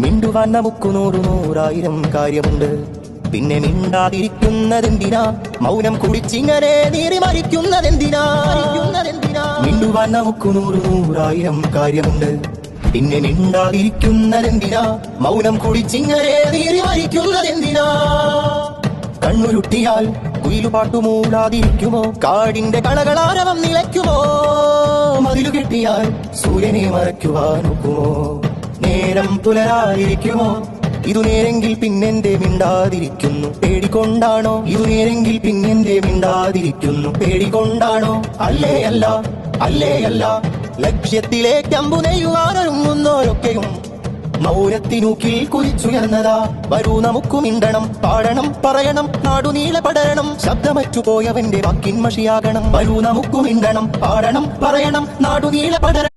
മിണ്ടുവാൻ നമുക്ക് നൂറായിരം കാര്യമുണ്ട്, പിന്നെ മിണ്ടാതിരിക്കുന്നതെന്തിനാ? മൗനം കുടിച്ചിങ്ങനെ നീറി മരിക്കുന്നതെന്തിനാ? മിണ്ടുവാൻ നമുക്ക് നൂറായിരം കാര്യമുണ്ട്, പിന്നെ മിണ്ടാതിരിക്കുന്നതെന്തിനാ? മൗനം കുടിച്ചിങ്ങനെ നീറി മരിക്കുന്നതെന്തിനാ? കണ്ണുരുട്ടിയാൽ കുയിലുപാട്ടു മൂടാതിരിക്കുമോ? കാടിന്റെ കളകളാരവം നിലയ്ക്കുമോ? മതിലു കെട്ടിയാൽ സൂര്യനെ മറയ്ക്കുവാൻ ഒക്കുമോ? നേരം പുലരാതിരിക്കുമോ? ഇതു നേരെങ്കിൽ പിന്നെന്തേ മിണ്ടാതിരിക്കുന്നു? പേടികൊണ്ടാണോ? ഇതു നേരെങ്കിൽ പിന്നെന്തേ മിണ്ടാതിരിക്കുന്നു? പേടികൊണ്ടാണോ? അല്ലേ അല്ല, അല്ലേ അല്ല. ലക്ഷ്യത്തിലേക്ക് അമ്പു നെയ്യുവാനൊരുങ്ങുന്നോരൊക്കെയും മൗനത്തിനൂക്കിൽ കുതിച്ചുയർന്നതാ. വരൂ നമുക്ക് മിണ്ടണം, പാടണം, പറയണം, നാടുനീളെ പടരണം. ശബ്ദമറ്റുപോയവന്റെ വാക്കിൻ മഷിയാകണം. വരൂ നമുക്ക് മിണ്ടണം, പാടണം, പറയണം, നാടുനീളെ പടരണം.